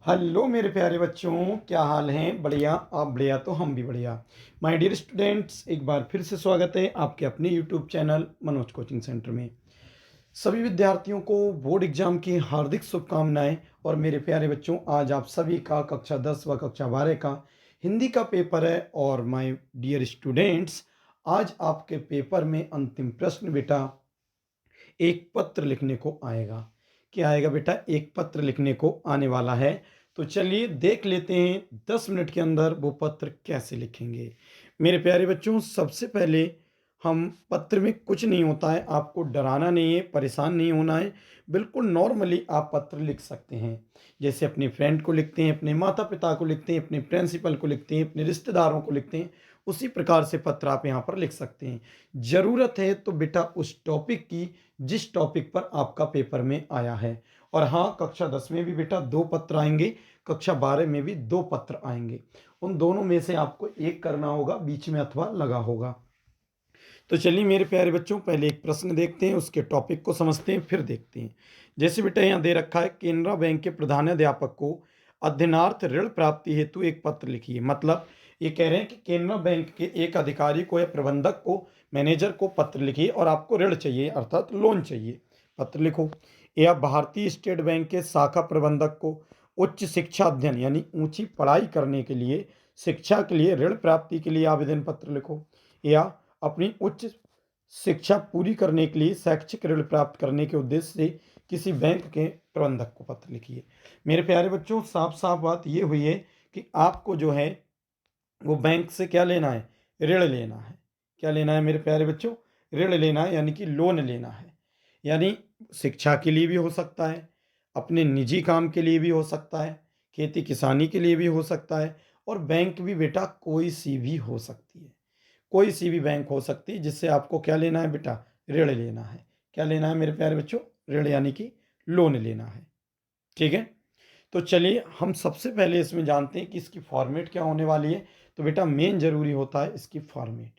Hello मेरे प्यारे बच्चों, क्या हाल हैं? बढ़िया? आप बढ़िया तो हम भी बढ़िया। माय डियर स्टूडेंट्स, एक बार फिर से स्वागत है आपके अपने YouTube channel Manoj coaching centre में। सभी विद्यार्थियों को बोर्ड एग्जाम की हार्दिक शुभकामनाएं। और मेरे प्यारे बच्चों, आज आप सभी का कक्षा 10 व कक्षा 12 का हिंदी का पेपर है। और माय डियर स्टूडेंट्स, आज आपके पेपर में अंतिम प्रश्न बेटा एक पत्र लिखने को आएगा। क्या आएगा बेटा? एक पत्र लिखने को आने वाला है। तो चलिए देख लेते हैं 10 मिनट के अंदर वो पत्र कैसे लिखेंगे। मेरे प्यारे बच्चों, सबसे पहले हम पत्र में कुछ नहीं होता है, आपको डराना नहीं है, परेशान नहीं होना है। बिल्कुल नॉर्मली आप पत्र लिख सकते हैं। जैसे अपने फ्रेंड को लिखते हैं, अपने माता पिता को लिखते हैं, अपने प्रिंसिपल को लिखते हैं, अपने रिश्तेदारों को लिखते हैं, उसी प्रकार से पत्र आप यहाँ पर लिख सकते हैं। ज़रूरत है तो बेटा उस टॉपिक की जिस टॉपिक पर आपका पेपर में आया है। और हाँ, कक्षा 10 में भी बेटा 2 पत्र आएंगे, कक्षा 12 में भी 2 पत्र आएंगे। उन दोनों में से आपको एक करना होगा, बीच में अथवा लगा होगा। तो चलिए मेरे प्यारे बच्चों, पहले एक प्रश्न देखते हैं, उसके टॉपिक को समझते हैं, फिर देखते हैं। जैसे बेटा यहाँ दे रखा है, केनरा बैंक के प्रधानाध्यापक को अध्ययनार्थ ऋण प्राप्ति हेतु एक पत्र लिखिए। मतलब ये कह रहे हैं कि केनरा बैंक के एक अधिकारी को या प्रबंधक को, मैनेजर को पत्र लिखिए और आपको ऋण चाहिए, अर्थात लोन चाहिए। पत्र लिखो। या भारतीय स्टेट बैंक के शाखा प्रबंधक को उच्च शिक्षा अध्ययन यानी ऊंची पढ़ाई करने के लिए, शिक्षा के लिए ऋण प्राप्ति के लिए आवेदन पत्र लिखो। या अपनी उच्च शिक्षा पूरी करने के लिए शैक्षिक ऋण प्राप्त करने के उद्देश्य से किसी बैंक के प्रबंधक को पत्र लिखिए। मेरे प्यारे बच्चों, साफ साफ बात ये हुई है कि आपको जो है वो बैंक से क्या लेना है? ऋण लेना है। क्या लेना है मेरे प्यारे बच्चों? ऋण लेना है, यानी कि लोन लेना है। यानी शिक्षा के लिए भी हो सकता है, अपने निजी काम के लिए भी हो सकता है, खेती किसानी के लिए भी हो सकता है। और बैंक भी बेटा कोई सी भी हो सकती है। कोई सी भी बैंक हो सकती है जिससे आपको क्या लेना है बेटा? ऋण लेना है। क्या लेना है मेरे प्यारे बच्चों? ऋण, यानी कि लोन लेना है। ठीक है। तो चलिए हम सबसे पहले इसमें जानते हैं कि इसकी फॉर्मेट क्या होने वाली है। तो बेटा मेन जरूरी होता है इसकी फॉर्मेट।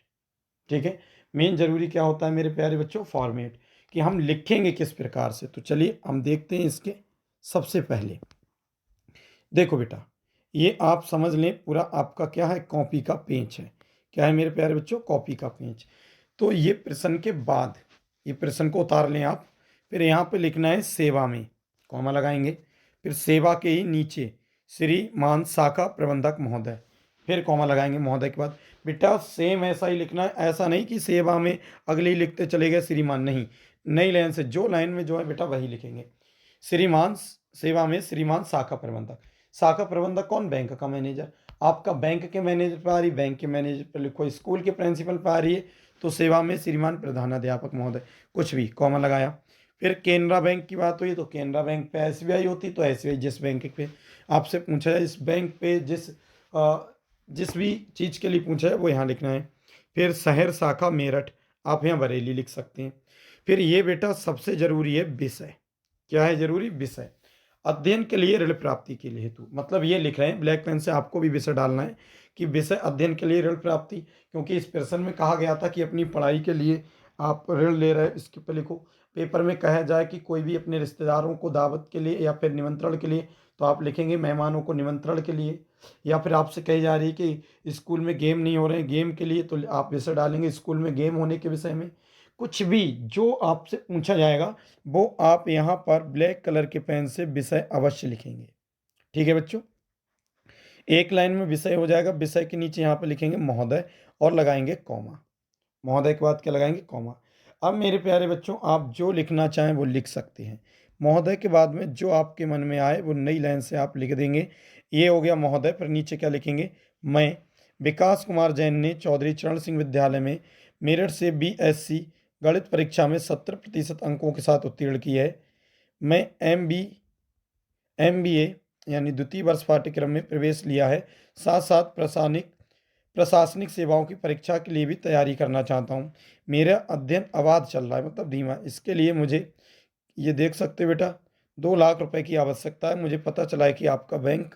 ठीक है। मेन जरूरी क्या होता है मेरे प्यारे बच्चों? फॉर्मेट, कि हम लिखेंगे किस प्रकार से। तो चलिए हम देखते हैं इसके। सबसे पहले देखो बेटा, ये आप समझ लें, पूरा आपका क्या है? कॉपी का पेज है। क्या है मेरे प्यारे बच्चों? कॉपी का पेज। तो ये प्रश्न के बाद ये प्रश्न को उतार लें आप। फिर यहाँ पे लिखना है सेवा में, कॉमा लगाएंगे। फिर सेवा के ही नीचे श्रीमान शाखा प्रबंधक महोदय, फिर कॉमा लगाएंगे महोदय के बाद। बेटा सेम ऐसा ही लिखना है, ऐसा नहीं कि सेवा में अगले ही लिखते चले गए श्रीमान, नहीं। नई लाइन से जो लाइन में जो है बेटा वही लिखेंगे। श्रीमान, सेवा में श्रीमान शाखा प्रबंधक। शाखा प्रबंधक कौन? बैंक का मैनेजर। आपका बैंक के मैनेजर पर आ रही, बैंक के मैनेजर पर लिखो। स्कूल के प्रिंसिपल पर आ रही है तो सेवा में श्रीमान प्रधानाध्यापक महोदय, कुछ भी कॉमा लगाया। फिर केनरा बैंक की बात हुई तो केनरा बैंक पे एसबीआई होती तो एसबीआई। जिस बैंक पे आपसे पूछा है, इस बैंक पे जिस भी चीज़ के लिए पूछा है वो यहाँ लिखना है। फिर शहर शाखा मेरठ, आप यहाँ बरेली लिख सकते हैं। फिर ये बेटा सबसे जरूरी है विषय। क्या है जरूरी? विषय। अध्ययन के लिए ऋण प्राप्ति के लिए हेतु, मतलब ये लिख रहे हैं ब्लैक पेन से, आपको भी विषय डालना है कि विषय अध्ययन के लिए ऋण प्राप्ति। क्योंकि इस प्रश्न में कहा गया था कि अपनी पढ़ाई के लिए आप ऋण ले रहे हैं, इसके ऊपर लिखो। पेपर में कहा जाए कि कोई भी अपने रिश्तेदारों को दावत के लिए या फिर निमंत्रण के लिए, तो आप लिखेंगे मेहमानों को निमंत्रण के लिए। या फिर आपसे कही जा रही है कि स्कूल में गेम नहीं हो रहे हैं, गेम के लिए, तो आप विषय डालेंगे स्कूल में गेम होने के विषय में। कुछ भी जो आपसे पूछा जाएगा वो आप यहाँ पर ब्लैक कलर के पेन से विषय अवश्य लिखेंगे। ठीक है बच्चों। एक लाइन में विषय हो जाएगा, विषय के नीचे यहाँ पर लिखेंगे महोदय और लगाएंगे कॉमा। महोदय के बाद क्या लगाएंगे? कॉमा। अब मेरे प्यारे बच्चों, आप जो लिखना चाहें वो लिख सकते हैं। महोदय के बाद में जो आपके मन में आए वो नई लाइन से आप लिख देंगे। ये हो गया महोदय, पर नीचे क्या लिखेंगे? मैं विकास कुमार जैन ने चौधरी चरण सिंह विद्यालय में मेरठ से बीएससी गणित परीक्षा में 70% अंकों के साथ उत्तीर्ण की है। मैं एमबीए यानी द्वितीय वर्ष पाठ्यक्रम में प्रवेश लिया है। साथ साथ प्रशासनिक सेवाओं की परीक्षा के लिए भी तैयारी करना चाहता हूँ। मेरा अध्ययन अबाध चल रहा है, मतलब धीमा। इसके लिए मुझे, ये देख सकते हो बेटा, 2 लाख रुपए की आवश्यकता है। मुझे पता चला है कि आपका बैंक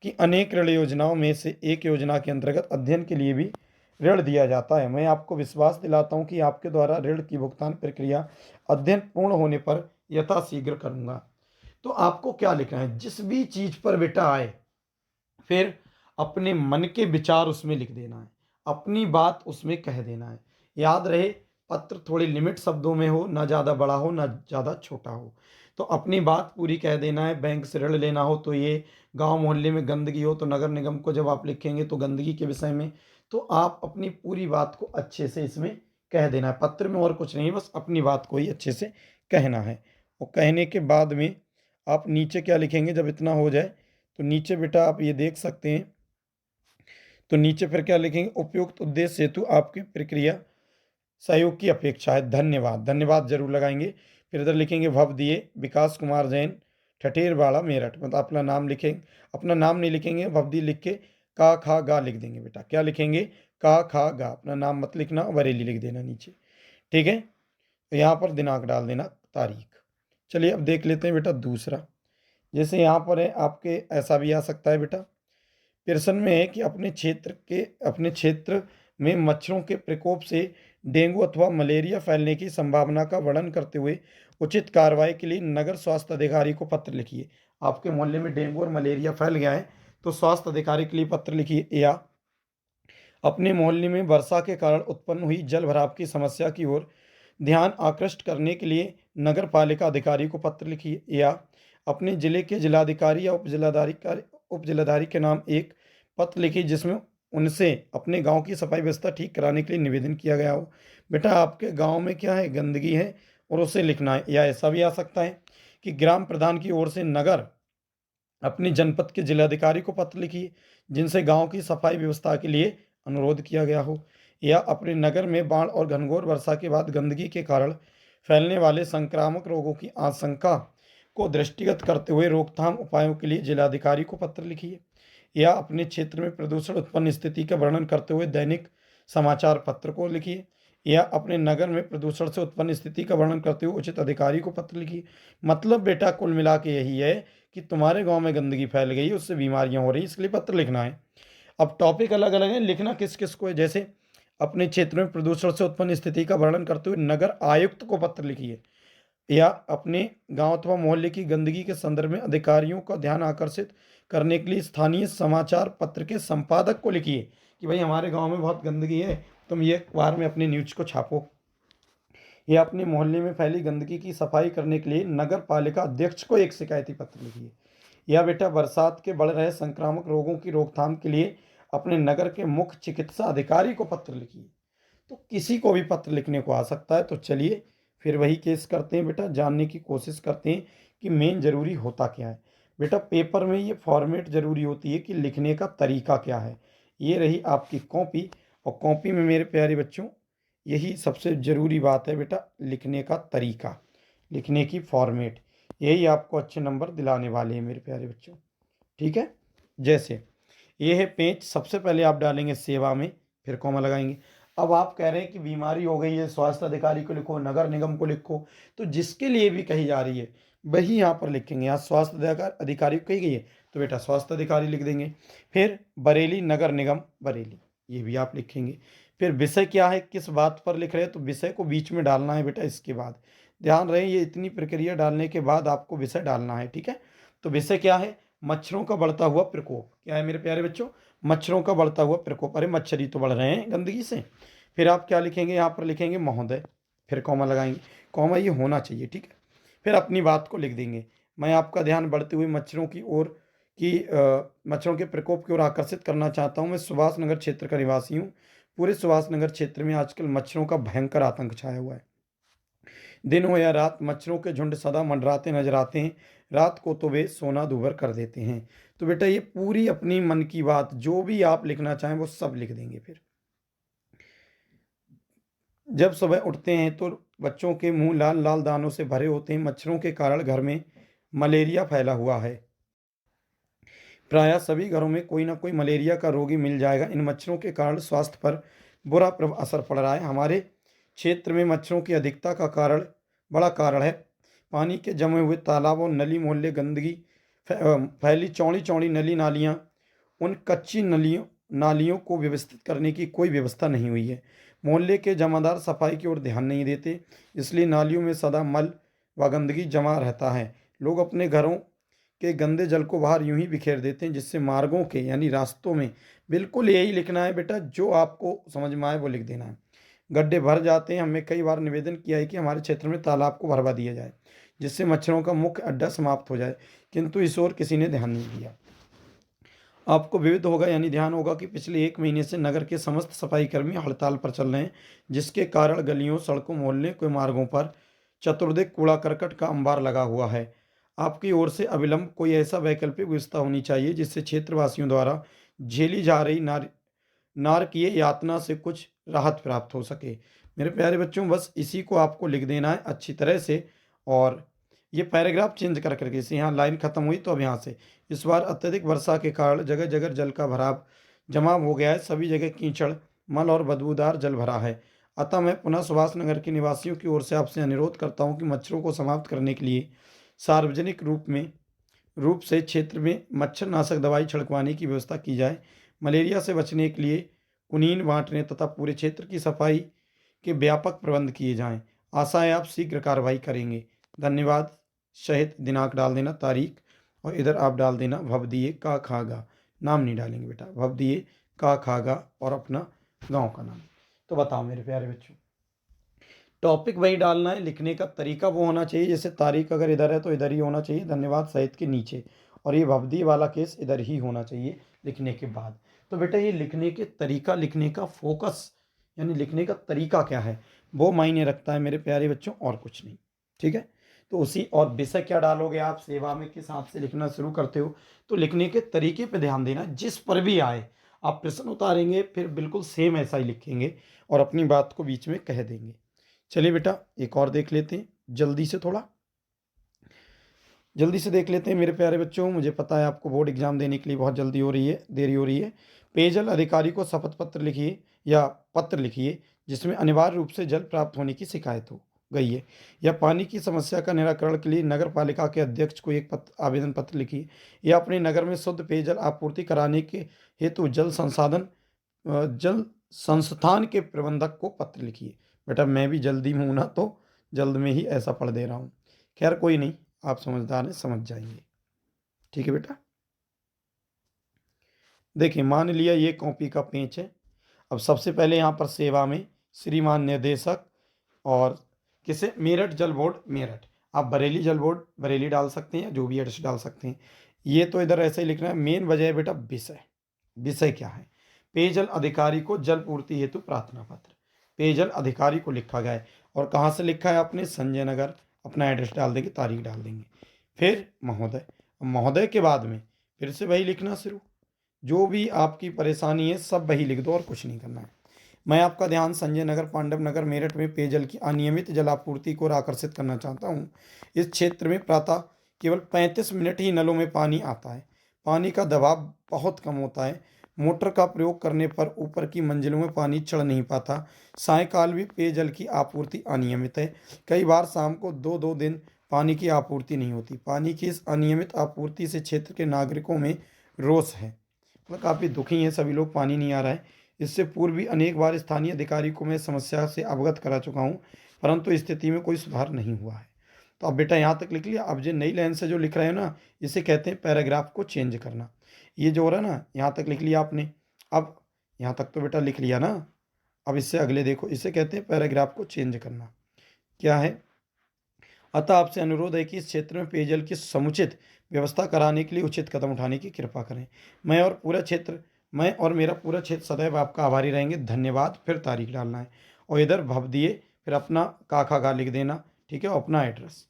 की अनेक ऋण योजनाओं में से एक योजना के अंतर्गत अध्ययन के लिए भी ऋण दिया जाता है। मैं आपको विश्वास दिलाता हूँ कि आपके द्वारा ऋण की भुगतान प्रक्रिया अध्ययन पूर्ण होने पर यथाशीघ्र करूँगा। तो आपको क्या लिखना है, जिस भी चीज़ पर बेटा आए फिर अपने मन के विचार उसमें लिख देना है, अपनी बात उसमें कह देना है। याद रहे, पत्र थोड़े लिमिट शब्दों में हो, ना ज़्यादा बड़ा हो ना ज़्यादा छोटा हो। तो अपनी बात पूरी कह देना है। बैंक से ऋण लेना हो तो ये, गांव मोहल्ले में गंदगी हो तो नगर निगम को जब आप लिखेंगे तो गंदगी के विषय में, तो आप अपनी पूरी बात को अच्छे से इसमें कह देना है। पत्र में और कुछ नहीं, बस अपनी बात को ही अच्छे से कहना है। और कहने के बाद में आप नीचे क्या लिखेंगे, जब इतना हो जाए तो नीचे बेटा आप ये देख सकते हैं, तो नीचे फिर क्या लिखेंगे, उपयुक्त उद्देश्य हेतु आपकी प्रक्रिया सहयोग की अपेक्षा है, धन्यवाद, धन्यवाद जरूर लगाएंगे। फिर इधर लिखेंगे भव दिए विकास कुमार जैन, ठठेरवाड़ा मेरठ, मतलब अपना नाम लिखेंगे, अपना नाम नहीं लिखेंगे, भवदी लिख के का खा गा लिख देंगे बेटा। क्या लिखेंगे, का खा गा, अपना नाम मत लिखना, बरेली लिख देना नीचे, ठीक है। तो यहाँ पर दिनांक डाल देना, तारीख। चलिए अब देख लेते हैं बेटा दूसरा। जैसे यहाँ पर है आपके, ऐसा भी आ सकता है बेटा, प्रश्न में है कि अपने क्षेत्र में मच्छरों के प्रकोप से डेंगू अथवा मलेरिया फैलने की संभावना का वर्णन करते हुए उचित कार्रवाई के लिए नगर स्वास्थ्य अधिकारी को पत्र लिखिए। आपके मोहल्ले में डेंगू और मलेरिया फैल गया है तो स्वास्थ्य अधिकारी के लिए पत्र लिखिए। या अपने मोहल्ले में वर्षा के कारण उत्पन्न हुई जल भराव की समस्या की ओर ध्यान आकृष्ट करने के लिए नगर पालिका अधिकारी को पत्र लिखिए। या अपने जिले के जिलाधिकारी या उप जिलाधिकारी के नाम एक पत्र लिखिए जिसमें उनसे अपने गांव की सफाई व्यवस्था ठीक कराने के लिए निवेदन किया गया हो। बेटा आपके गांव में क्या है, गंदगी है और उसे लिखना है। या ऐसा भी आ सकता है कि ग्राम प्रधान की ओर से नगर अपने जनपद के जिलाधिकारी को पत्र लिखिए जिनसे गांव की सफाई व्यवस्था के लिए अनुरोध किया गया हो। या अपने नगर में बाढ़ और घनघोर वर्षा के बाद गंदगी के कारण फैलने वाले संक्रामक रोगों की आशंका को दृष्टिगत करते हुए रोकथाम उपायों के लिए जिलाधिकारी को पत्र लिखिए। या अपने क्षेत्र में प्रदूषण उत्पन्न स्थिति का वर्णन करते हुए दैनिक समाचार पत्र को लिखिए। या अपने नगर में प्रदूषण से उत्पन्न स्थिति का वर्णन करते हुए उचित अधिकारी को पत्र लिखिए। मतलब बेटा कुल मिला के यही है कि तुम्हारे गांव में गंदगी फैल गई है, उससे बीमारियां हो रही, इसलिए पत्र लिखना है। अब टॉपिक अलग अलग है, लिखना किस किस को है। जैसे अपने क्षेत्र में प्रदूषण से उत्पन्न स्थिति का वर्णन करते हुए नगर आयुक्त को पत्र लिखिए। या अपने गांव अथवा मोहल्ले की गंदगी के संदर्भ में अधिकारियों का ध्यान आकर्षित करने के लिए स्थानीय समाचार पत्र के संपादक को लिखिए कि भाई हमारे गांव में बहुत गंदगी है, तुम ये अखबार में अपने न्यूज को छापो। या अपने मोहल्ले में फैली गंदगी की सफाई करने के लिए नगर पालिका अध्यक्ष को एक शिकायती पत्र लिखिए। या बेटा बरसात के बढ़ रहे संक्रामक रोगों की रोकथाम के लिए अपने नगर के मुख्य चिकित्सा अधिकारी को पत्र लिखिए। तो किसी को भी पत्र लिखने को आ सकता है। तो चलिए फिर वही केस करते हैं बेटा, जानने की कोशिश करते हैं कि मेन ज़रूरी होता क्या है। बेटा पेपर में ये फॉर्मेट ज़रूरी होती है कि लिखने का तरीका क्या है। ये रही आपकी कॉपी, और कॉपी में मेरे प्यारे बच्चों यही सबसे ज़रूरी बात है बेटा, लिखने का तरीका, लिखने की फॉर्मेट, यही आपको अच्छे नंबर दिलाने वाले हैं मेरे प्यारे बच्चों, ठीक है। जैसे ये है पेज, सबसे पहले आप डालेंगे सेवा में, फिर कॉमा लगाएंगे। अब आप कह रहे हैं कि बीमारी हो गई है, स्वास्थ्य अधिकारी को लिखो, नगर निगम को लिखो, तो जिसके लिए भी कही जा रही है वही यहाँ पर लिखेंगे। यहाँ स्वास्थ्य अधिकारी को कही गई है तो बेटा स्वास्थ्य अधिकारी लिख देंगे। फिर बरेली नगर निगम बरेली, ये भी आप लिखेंगे। फिर विषय क्या है, किस बात पर लिख रहे हैं, तो विषय को बीच में डालना है बेटा। इसके बाद ध्यान रहे, ये इतनी प्रक्रिया डालने के बाद आपको विषय डालना है, ठीक है। तो विषय क्या है, मच्छरों का बढ़ता हुआ प्रकोप। क्या है मेरे प्यारे बच्चों, मच्छरों का बढ़ता हुआ प्रकोप। अरे मच्छर ही तो बढ़ रहे हैं गंदगी से। फिर आप क्या लिखेंगे, यहाँ पर लिखेंगे महोदय, फिर कॉमा लगाएंगे, कॉमा ये होना चाहिए, ठीक है। फिर अपनी बात को लिख देंगे, मैं आपका ध्यान बढ़ते हुए मच्छरों की ओर मच्छरों के प्रकोप की ओर आकर्षित करना चाहता हूँ। मैं सुभाष नगर क्षेत्र का निवासी हूँ। पूरे सुभाष नगर क्षेत्र में आजकल मच्छरों का भयंकर आतंक छाया हुआ है। दिन हो या रात मच्छरों के झुंड सदा मंडराते नजर आते हैं। रात को तो वे सोना दूभर कर देते हैं। तो बेटा ये पूरी अपनी मन की बात जो भी आप लिखना चाहें वो सब लिख देंगे। फिर जब सुबह उठते हैं तो बच्चों के मुंह लाल लाल दानों से भरे होते हैं। मच्छरों के कारण घर में मलेरिया फैला हुआ है। प्रायः सभी घरों में कोई ना कोई मलेरिया का रोगी मिल जाएगा। इन मच्छरों के कारण स्वास्थ्य पर बुरा असर पड़ रहा है। हमारे क्षेत्र में मच्छरों की अधिकता का बड़ा कारण है पानी के जमे हुए तालाबों, नली मोहल्ले, गंदगी फैली चौड़ी चौड़ी नली नालियाँ। उन कच्ची नालियों को व्यवस्थित करने की कोई व्यवस्था नहीं हुई है। मोहल्ले के जमादार सफाई की ओर ध्यान नहीं देते, इसलिए नालियों में सदा मल व गंदगी जमा रहता है। लोग अपने घरों के गंदे जल को बाहर यूं ही बिखेर देते हैं, जिससे मार्गों के यानी रास्तों में बिल्कुल यही लिखना है बेटा, जो आपको समझ में आए वो लिख देना है। गड्ढे भर जाते हैं। हमने कई बार निवेदन किया है कि हमारे क्षेत्र में तालाब को भरवा दिया जाए, जिससे मच्छरों का मुख्य अड्डा समाप्त हो जाए, किंतु इस ओर किसी ने ध्यान नहीं दिया। आपको विविध होगा यानी ध्यान होगा कि पिछले 1 महीने से नगर के समस्त सफाई कर्मी हड़ताल पर चल रहे हैं, जिसके कारण गलियों, सड़कों, मोहल्ले के मार्गों पर चतुर्दिक कूड़ा करकट का अंबार लगा हुआ है। आपकी ओर से अविलंब कोई ऐसा वैकल्पिक व्यवस्था होनी चाहिए, जिससे क्षेत्रवासियों द्वारा झेली जा रही नारकीय यातना से कुछ राहत प्राप्त हो सके। मेरे प्यारे बच्चों, बस इसी को आपको लिख देना है अच्छी तरह से। और ये पैराग्राफ चेंज कर करके, इसे यहाँ लाइन खत्म हुई तो अब यहाँ से, इस बार अत्यधिक वर्षा के कारण जगह जगह जल का भराव जमाव हो गया है। सभी जगह कीचड़, मल और बदबूदार जल भरा है। अतः मैं पुनः सुभाष नगर के निवासियों की ओर से आपसे अनुरोध करता हूँ कि मच्छरों को समाप्त करने के लिए सार्वजनिक रूप से क्षेत्र में मच्छरनाशक दवाई छिड़कवाने की व्यवस्था की जाए। मलेरिया से बचने के लिए कुनीन बांटने तथा पूरे क्षेत्र की सफाई के व्यापक प्रबंध किए जाएं। आशा है आप शीघ्र कार्रवाई करेंगे। धन्यवाद। शहीद दिनांक डाल देना, तारीख, और इधर आप डाल देना भवदीय का खागा। नाम नहीं डालेंगे बेटा, भवदीय का खागा और अपना गांव का नाम। तो बताओ मेरे प्यारे बच्चों, टॉपिक वही डालना है, लिखने का तरीका वो होना चाहिए, जैसे तारीख अगर इधर है तो इधर ही होना चाहिए, धन्यवाद सहित के नीचे, और ये भवदी वाला केस इधर ही होना चाहिए लिखने के बाद। तो बेटा ये लिखने के तरीका, लिखने का फोकस यानी लिखने का तरीका क्या है वो मायने रखता है मेरे प्यारे बच्चों, और कुछ नहीं। ठीक है, तो उसी, और विषय क्या डालोगे आप, सेवा में किस हाथ से लिखना शुरू करते हो, तो लिखने के तरीके पे ध्यान देना। जिस पर भी आए आप प्रश्न उतारेंगे फिर बिल्कुल सेम ऐसा ही लिखेंगे और अपनी बात को बीच में कह देंगे। चलिए बेटा एक और देख लेते हैं, जल्दी से देख लेते हैं मेरे प्यारे बच्चों। मुझे पता है आपको बोर्ड एग्जाम देने के लिए बहुत जल्दी हो रही है, देरी हो रही है। पेयजल अधिकारी को शपथ पत्र लिखिए या पत्र लिखिए, जिसमें अनिवार्य रूप से जल प्राप्त होने की शिकायत हो गई है, या पानी की समस्या का निराकरण के लिए नगर पालिका के अध्यक्ष को एक आवेदन पत्र लिखिए, या अपने नगर में शुद्ध पेयजल आपूर्ति कराने के हेतु जल संस्थान के प्रबंधक को पत्र लिखिए। बेटा मैं भी जल्दी में हूँ ना, तो जल्द में ही ऐसा पढ़ दे रहा हूँ। खैर कोई नहीं, आप समझदार हैं, समझ जाएंगे। ठीक है बेटा, देखिए मान लिया ये कॉपी का पेज है। अब सबसे पहले यहाँ पर सेवा में श्रीमान निर्देशक, और किसे, मेरठ जल बोर्ड मेरठ, आप बरेली जल बोर्ड बरेली डाल सकते हैं, जो भी एड्रेस डाल सकते हैं। ये तो इधर ऐसे ही लिखना है। मेन वजह है बेटा विषय क्या है, पेयजल अधिकारी को जल पूर्ति हेतु प्रार्थना पत्र, पेयजल अधिकारी को लिखा गया है। और कहाँ से लिखा है आपने, संजय नगर, अपना एड्रेस डाल देंगे, तारीख डाल देंगे, फिर महोदय। महोदय के बाद में फिर से वही लिखना शुरू, जो भी आपकी परेशानी है सब वही लिख दो और कुछ नहीं करना है। मैं आपका ध्यान संजय नगर, पांडव नगर, मेरठ में पेयजल की अनियमित जलापूर्ति को आकर्षित करना चाहता हूँ। इस क्षेत्र में प्रातः केवल 35 मिनट ही नलों में पानी आता है। पानी का दबाव बहुत कम होता है। मोटर का प्रयोग करने पर ऊपर की मंजिलों में पानी चढ़ नहीं पाता। सायंकाल भी पेयजल की आपूर्ति अनियमित है। कई बार शाम को 2-2 दिन पानी की आपूर्ति नहीं होती। पानी की इस अनियमित आपूर्ति से क्षेत्र के नागरिकों में रोष है, मतलब काफ़ी दुखी हैं सभी लोग, पानी नहीं आ रहा है। इससे पूर्व भी अनेक बार स्थानीय अधिकारी को मैं समस्या से अवगत करा चुका हूँ, परंतु स्थिति में कोई सुधार नहीं हुआ है। तो अब बेटा यहाँ तक लिख लिया। अब जो नई लाइन से जो लिख रहे हो ना, इसे कहते हैं पैराग्राफ को चेंज करना। ये जो हो रहा है ना, यहाँ तक लिख लिया आपने। अब यहाँ तक तो बेटा लिख लिया ना, अब इससे अगले देखो, इसे कहते हैं पैराग्राफ को चेंज करना। क्या है, अतः आपसे अनुरोध है कि इस क्षेत्र में पेयजल की समुचित व्यवस्था कराने के लिए उचित कदम उठाने की कृपा करें। मैं और मेरा पूरा क्षेत्र सदैव आपका आभारी रहेंगे। धन्यवाद, फिर तारीख डालना है, और इधर भव दिए, फिर अपना काखा गा लिख देना। ठीक है, अपना एड्रेस।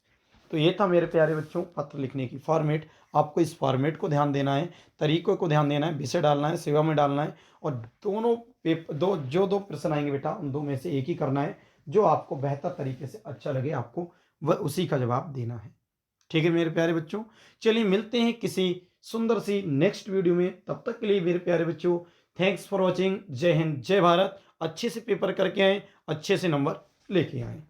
तो ये था मेरे प्यारे बच्चों पत्र लिखने की फॉर्मेट। आपको इस फॉर्मेट को ध्यान देना है, तरीकों को ध्यान देना है, विषय डालना है, सेवा में डालना है, और दोनों पेपर दो प्रश्न आएंगे बेटा, उन दो में से एक ही करना है, जो आपको बेहतर तरीके से अच्छा लगे आपको, वह उसी का जवाब देना है। ठीक है मेरे प्यारे बच्चों, चलिए मिलते हैं किसी सुंदर सी नेक्स्ट वीडियो में। तब तक के लिए मेरे प्यारे बच्चों, थैंक्स फॉर वॉचिंग। जय हिंद, जय भारत। अच्छे से पेपर करके आए, अच्छे से नंबर लेके आए।